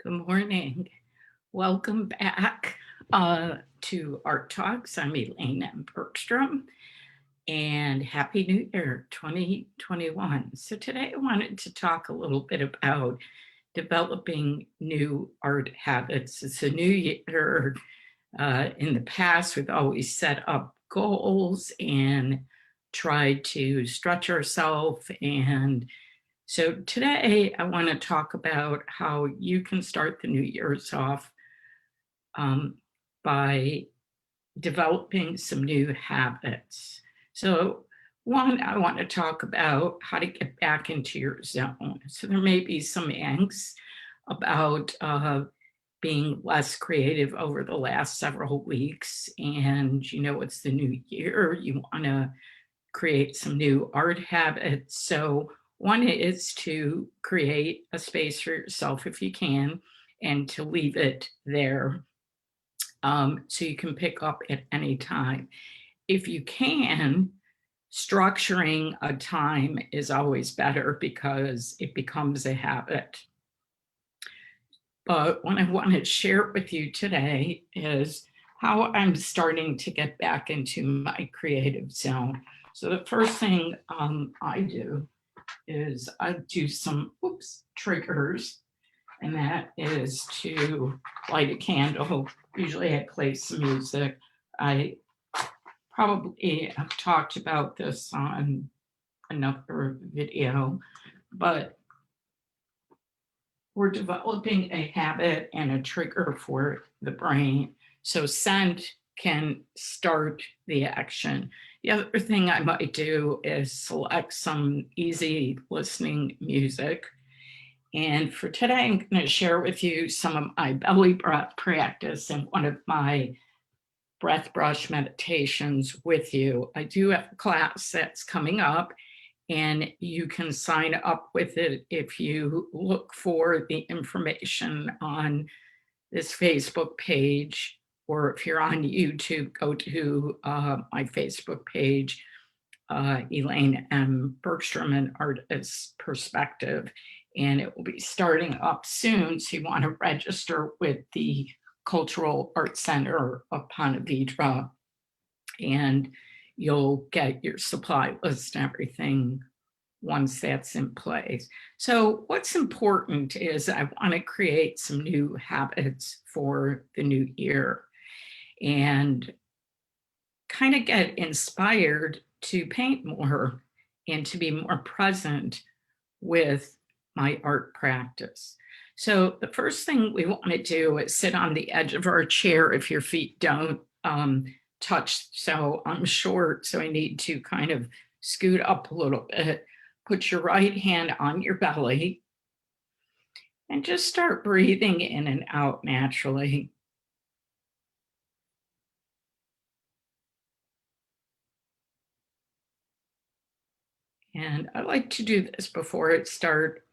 Good morning. Welcome back to Art Talks. I'm Elaine M. Bergstrom, and Happy New Year 2021. So today I wanted to talk a little bit about developing new art habits. It's a new year. In the past, we've always set up goals and tried to stretch ourselves, and so today I want to talk about how you can start the new year's off um, by developing some new habits. So one, I want to talk about how to get back into your zone. So there may be some angst about being less creative over the last several weeks, and it's the new year. You want to create some new art habits. So one is to create a space for yourself if you can, and to leave it there so you can pick up at any time. If you can, structuring a time is always better because it becomes a habit. But what I want to share with you today is how I'm starting to get back into my creative zone. So the first thing I do is I do some triggers, and that is to light a candle. Usually I play some music. I probably have talked about this on another video, but we're developing a habit and a trigger for the brain. So scent can start the action. The other thing I might do is select some easy listening music. And for today, I'm going to share with you some of my belly breath practice and one of my breath brush meditations with you. I do have a class that's coming up, and you can sign up with it if you look for the information on this Facebook page, or if you're on YouTube, go to my Facebook page, Elaine M. Bergstrom, an Artist's Perspective, and it will be starting up soon. So you want to register with the Cultural Arts Center of Ponte Vedra, and you'll get your supply list and everything once that's in place. So what's important is I want to create some new habits for the new year and kind of get inspired to paint more and to be more present with my art practice. So the first thing we want to do is sit on the edge of our chair if your feet don't touch. So I'm short, so I need to kind of scoot up a little bit. Put your right hand on your belly and just start breathing in and out naturally. And I like to do this before I start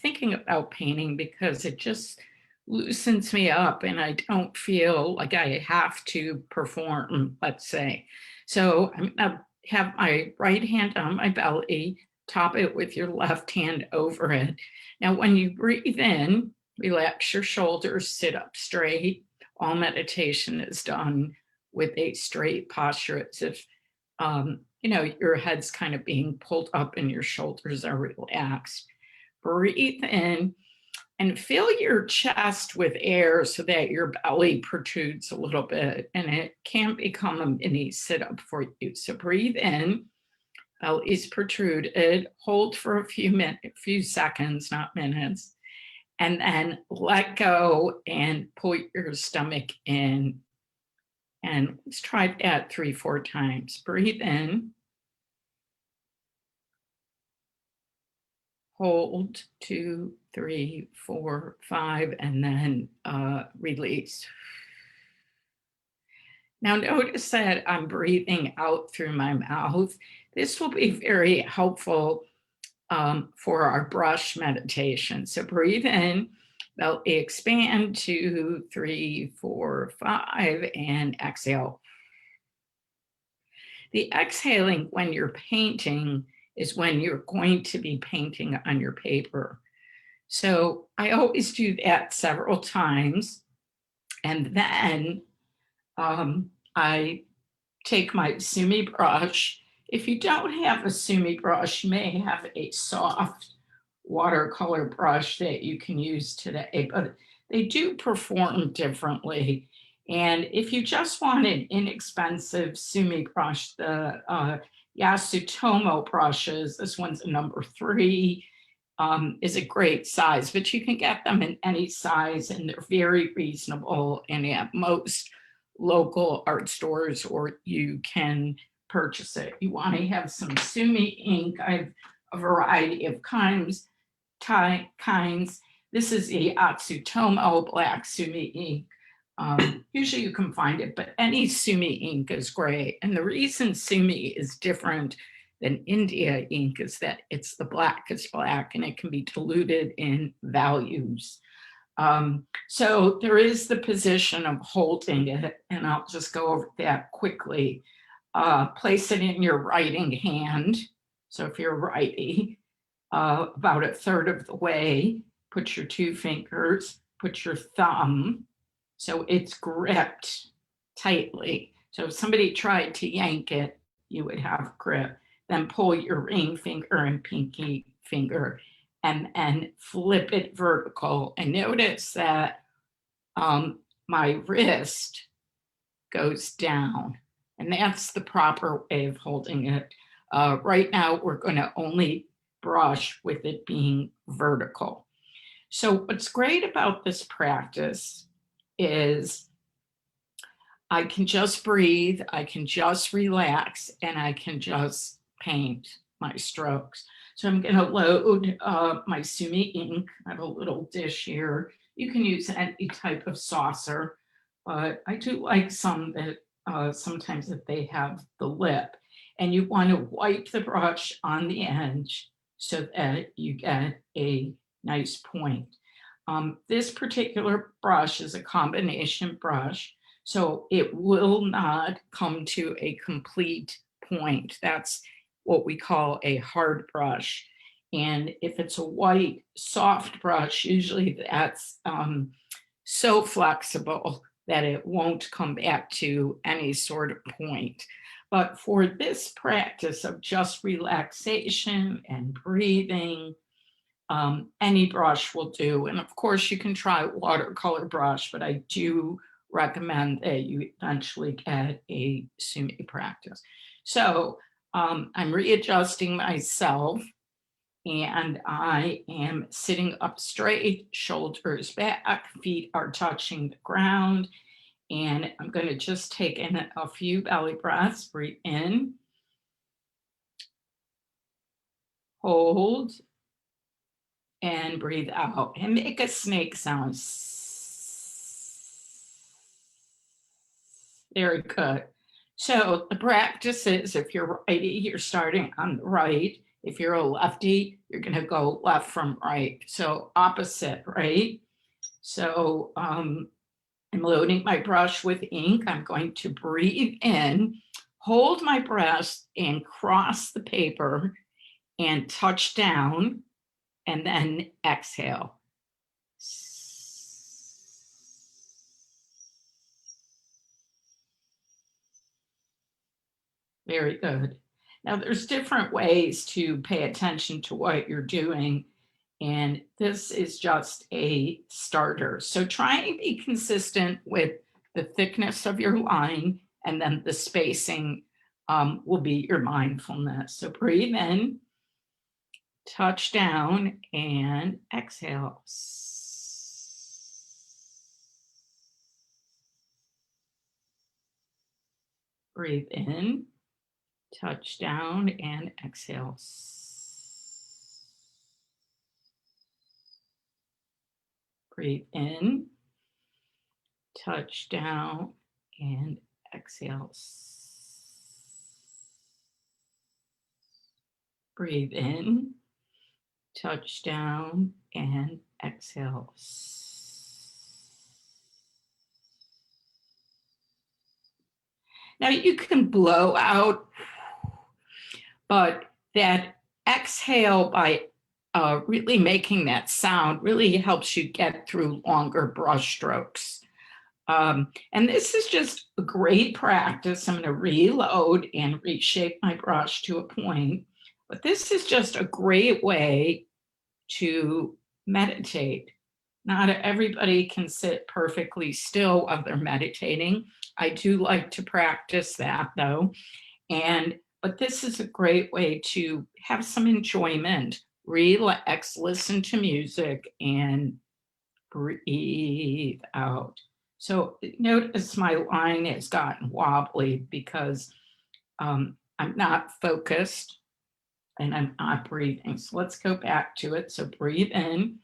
thinking about painting, because it just loosens me up and I don't feel like I have to perform, let's say. So I'm gonna have my right hand on my belly, top it with your left hand over it. Now, when you breathe in, relax your shoulders, sit up straight. All meditation is done with a straight posture, as if your head's kind of being pulled up and your shoulders are relaxed. Breathe in and fill your chest with air so that your belly protrudes a little bit, and it can become a mini sit-up for you. So breathe in, belly's protruded, hold for a few seconds, not minutes, and then let go and pull your stomach in. And let's try that 3-4 times. Breathe in, hold 2, 3, 4, 5, and then release. Now notice that I'm breathing out through my mouth. This will be very helpful for our brush meditation. So breathe in, belly expand, 2, 3, 4, 5, and exhale. The exhaling when you're painting is when you're going to be painting on your paper. So I always do that several times. And then I take my sumi brush. If you don't have a sumi brush, you may have a soft watercolor brush that you can use today, but they do perform differently. And if you just want an inexpensive sumi brush, the Yasutomo brushes, this one's a number 3, is a great size, but you can get them in any size and they're very reasonable and at most local art stores, or you can purchase it. You want to have some sumi ink. I have a variety of kinds. This is the Atsutomo black sumi ink. Usually you can find it, but any sumi ink is great. And the reason sumi is different than India ink is that it's the blackest black and it can be diluted in values. So there is the position of holding it, and I'll just go over that quickly. Place it in your writing hand. So if you're righty, about 1/3 of the way, put your 2 fingers, put your thumb, so it's gripped tightly. So if somebody tried to yank it, you would have grip. Then pull your ring finger and pinky finger and flip it vertical. And notice that my wrist goes down. And that's the proper way of holding it. Right now, we're going to only brush with it being vertical. So what's great about this practice is I can just breathe, I can just relax, and I can just paint my strokes. So I'm going to load my sumi ink. I have a little dish here. You can use any type of saucer, but I do like some that sometimes that they have the lip. And you want to wipe the brush on the edge so that you get a nice point. This particular brush is a combination brush, so it will not come to a complete point. That's what we call a hard brush. And if it's a white, soft brush, usually that's so flexible that it won't come back to any sort of point. But for this practice of just relaxation and breathing, any brush will do. And of course, you can try watercolor brush, but I do recommend that you eventually get a sumi practice. So I'm readjusting myself and I am sitting up straight, shoulders back, feet are touching the ground. And I'm going to just take in a few belly breaths. Breathe in, hold, and breathe out. And make a snake sound. Very good. So the practice is, if you're righty, you're starting on the right. If you're a lefty, you're going to go left from right. So opposite, right? So I'm loading my brush with ink. I'm going to breathe in, hold my breath, and cross the paper and touch down, and then exhale. Very good. Now, there's different ways to pay attention to what you're doing, and this is just a starter. So try and be consistent with the thickness of your line, and then the spacing will be your mindfulness. So breathe in, touch down, and exhale. Breathe in, touch down, and exhale. Breathe in, touch down, and exhale. Breathe in, touch down, and exhale. Now you can blow out, but that exhale by really making that sound really helps you get through longer brush strokes. And this is just a great practice. I'm going to reload and reshape my brush to a point, but this is just a great way to meditate. Not everybody can sit perfectly still while they're meditating. I do like to practice that though. But this is a great way to have some enjoyment, relax, listen to music, and breathe out. So notice my line has gotten wobbly because I'm not focused and I'm not breathing. So let's go back to it. So breathe in,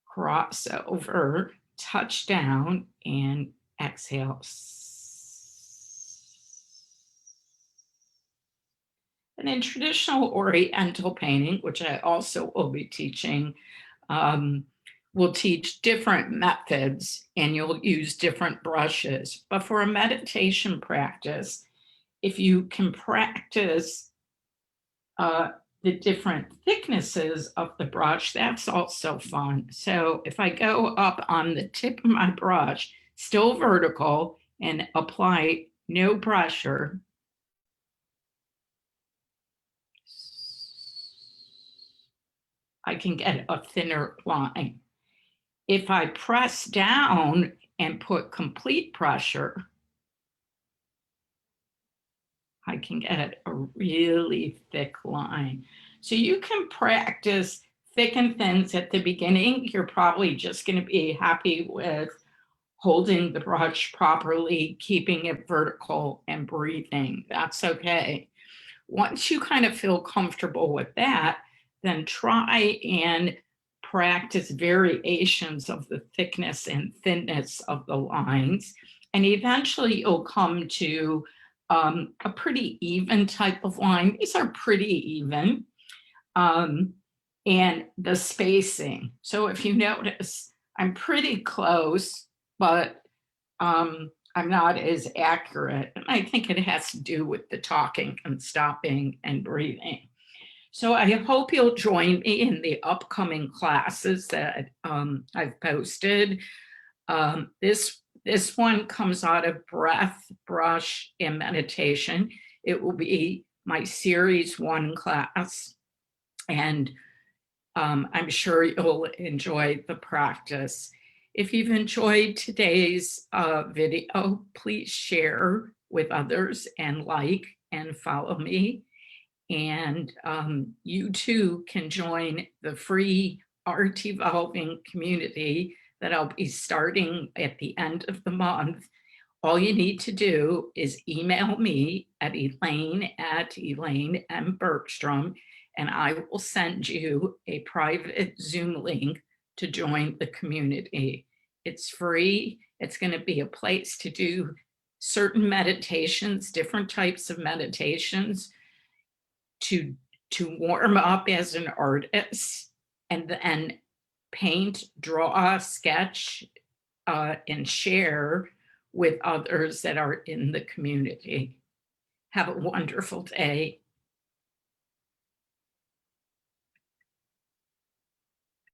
cross over, touch down, and exhale. And in traditional Oriental painting, which I also will be teaching, we'll teach different methods and you'll use different brushes. But for a meditation practice, if you can practice the different thicknesses of the brush, that's also fun. So if I go up on the tip of my brush, still vertical, and apply no pressure, I can get a thinner line. If I press down and put complete pressure, I can get a really thick line. So you can practice thick and thins at the beginning. You're probably just going to be happy with holding the brush properly, keeping it vertical, and breathing. That's okay. Once you kind of feel comfortable with that, then try and practice variations of the thickness and thinness of the lines. And eventually you'll come to a pretty even type of line. These are pretty even. And the spacing. So if you notice, I'm pretty close, but I'm not as accurate. And I think it has to do with the talking and stopping and breathing. So I hope you'll join me in the upcoming classes that I've posted. This one comes out of breath, brush, and meditation. It will be my series 1 class. And I'm sure you'll enjoy the practice. If you've enjoyed today's video, please share with others and like and follow me. And you too can join the free Art Evolving community that I'll be starting at the end of the month. All you need to do is email me at Elaine@ElaineMBergstrom, and I will send you a private Zoom link to join the community. It's free. It's going to be a place to do certain meditations, different types of meditations, to warm up as an artist, and then paint, draw, sketch, and share with others that are in the community. Have a wonderful day.